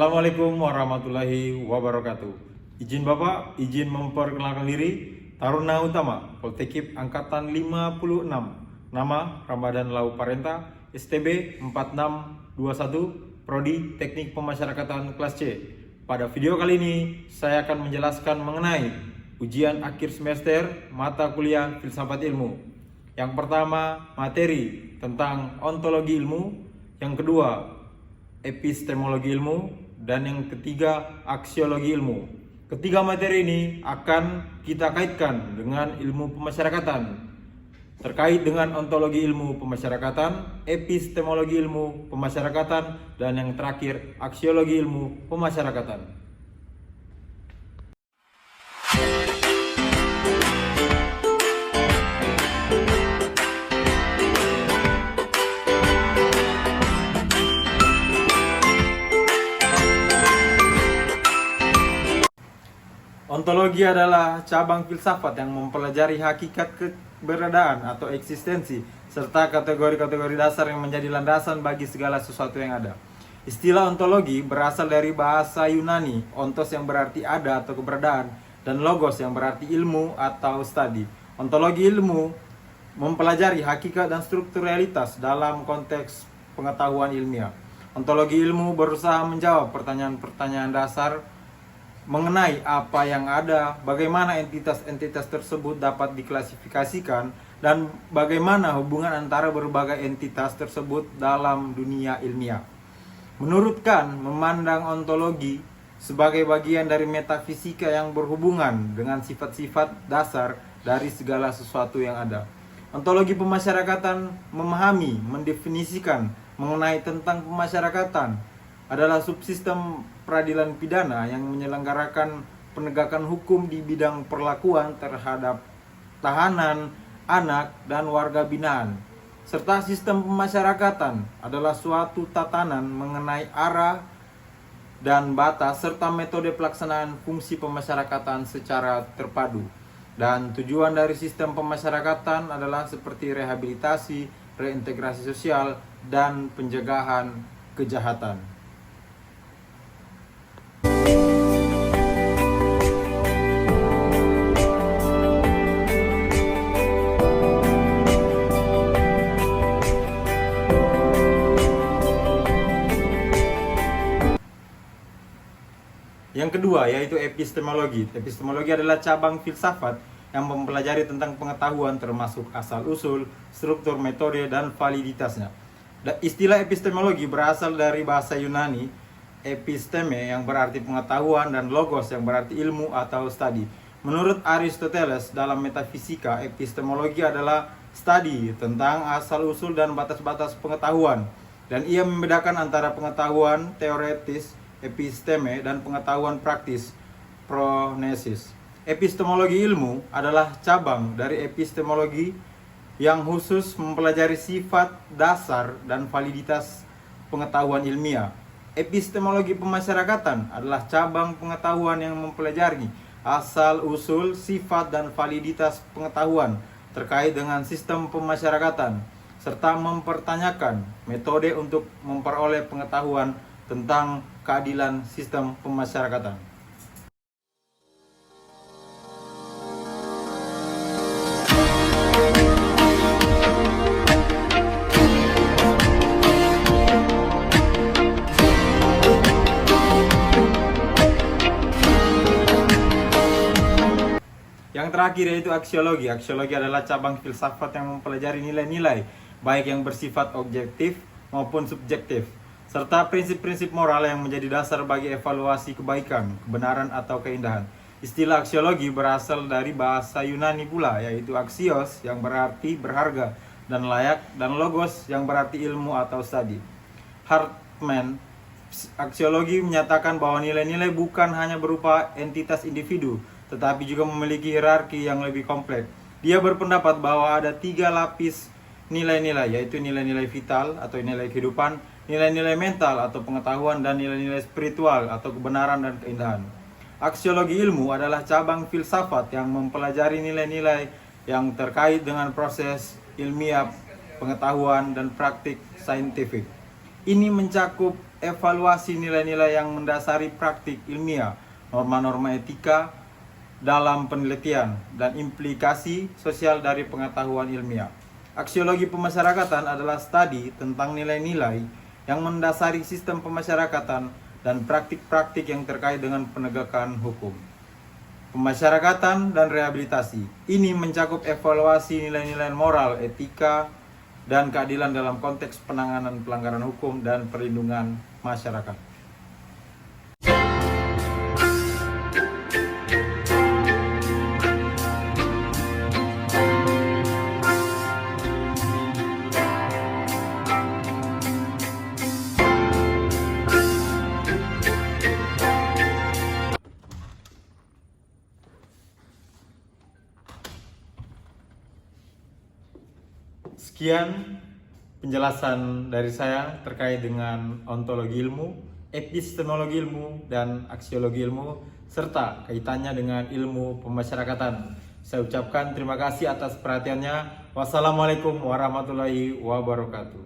Assalamualaikum warahmatullahi wabarakatuh. Izin Bapak, izin memperkenalkan diri. Taruna Utama, Poltekip Angkatan 56. Nama Ramadan Lau Parenta, STB 4621, Prodi Teknik Pemasyarakatan kelas C. Pada video kali ini, saya akan menjelaskan mengenai ujian akhir semester mata kuliah Filsafat Ilmu. Yang pertama, materi tentang ontologi ilmu. Yang kedua, epistemologi ilmu. Dan yang ketiga, aksiologi ilmu. Ketiga materi ini akan kita kaitkan dengan ilmu pemasyarakatan. Terkait dengan ontologi ilmu pemasyarakatan, epistemologi ilmu pemasyarakatan, dan yang terakhir, aksiologi ilmu pemasyarakatan. Ontologi adalah cabang filsafat yang mempelajari hakikat keberadaan atau eksistensi, serta kategori-kategori dasar yang menjadi landasan bagi segala sesuatu yang ada. Istilah ontologi berasal dari bahasa Yunani, ontos yang berarti ada atau keberadaan, dan logos yang berarti ilmu atau studi. Ontologi ilmu mempelajari hakikat dan struktur realitas dalam konteks pengetahuan ilmiah. Ontologi ilmu berusaha menjawab pertanyaan-pertanyaan dasar mengenai apa yang ada, bagaimana entitas-entitas tersebut dapat diklasifikasikan, dan bagaimana hubungan antara berbagai entitas tersebut dalam dunia ilmiah. Menurut Kant, memandang ontologi sebagai bagian dari metafisika yang berhubungan dengan sifat-sifat dasar dari segala sesuatu yang ada. Ontologi pemasyarakatan memahami, mendefinisikan mengenai tentang pemasyarakatan adalah subsistem peradilan pidana yang menyelenggarakan penegakan hukum di bidang perlakuan terhadap tahanan, anak, dan warga binaan. Serta sistem pemasyarakatan adalah suatu tatanan mengenai arah dan batas serta metode pelaksanaan fungsi pemasyarakatan secara terpadu. Dan tujuan dari sistem pemasyarakatan adalah seperti rehabilitasi, reintegrasi sosial, dan pencegahan kejahatan. Yang kedua yaitu epistemologi. Epistemologi adalah cabang filsafat yang mempelajari tentang pengetahuan termasuk asal-usul, struktur, metode, dan validitasnya. Istilah epistemologi berasal dari bahasa Yunani, episteme yang berarti pengetahuan dan logos yang berarti ilmu atau studi. Menurut Aristoteles dalam metafisika, epistemologi adalah studi tentang asal-usul dan batas-batas pengetahuan. Dan ia membedakan antara pengetahuan teoretis, episteme, dan pengetahuan praktis, pronesis. Epistemologi ilmu adalah cabang dari epistemologi yang khusus mempelajari sifat dasar dan validitas pengetahuan ilmiah. Epistemologi pemasyarakatan adalah cabang pengetahuan yang mempelajari asal-usul, sifat, dan validitas pengetahuan terkait dengan sistem pemasyarakatan, serta mempertanyakan metode untuk memperoleh pengetahuan tentang keadilan sistem pemasyarakatan. Yang terakhir yaitu aksiologi. Aksiologi adalah cabang filsafat yang mempelajari nilai-nilai baik yang bersifat objektif maupun subjektif, serta prinsip-prinsip moral yang menjadi dasar bagi evaluasi kebaikan, kebenaran, atau keindahan. Istilah aksiologi berasal dari bahasa Yunani pula, yaitu axios yang berarti berharga dan layak, dan logos yang berarti ilmu atau studi. Hartman, aksiologi menyatakan bahwa nilai-nilai bukan hanya berupa entitas individu, tetapi juga memiliki hierarki yang lebih kompleks. Dia berpendapat bahwa ada 3 lapis nilai-nilai, yaitu nilai-nilai vital atau nilai kehidupan, nilai-nilai mental atau pengetahuan, dan nilai-nilai spiritual atau kebenaran dan keindahan. Aksiologi ilmu adalah cabang filsafat yang mempelajari nilai-nilai yang terkait dengan proses ilmiah, pengetahuan, dan praktik saintifik. Ini mencakup evaluasi nilai-nilai yang mendasari praktik ilmiah, norma-norma etika dalam penelitian, dan implikasi sosial dari pengetahuan ilmiah. Aksiologi pemasyarakatan adalah studi tentang nilai-nilai yang mendasari sistem pemasyarakatan dan praktik-praktik yang terkait dengan penegakan hukum. Pemasyarakatan dan rehabilitasi. Ini mencakup evaluasi nilai-nilai moral, etika, dan keadilan dalam konteks penanganan pelanggaran hukum dan perlindungan masyarakat. Sekian penjelasan dari saya terkait dengan ontologi ilmu, epistemologi ilmu, dan aksiologi ilmu, serta kaitannya dengan ilmu pemasyarakatan. Saya ucapkan terima kasih atas perhatiannya. Wassalamualaikum warahmatullahi wabarakatuh.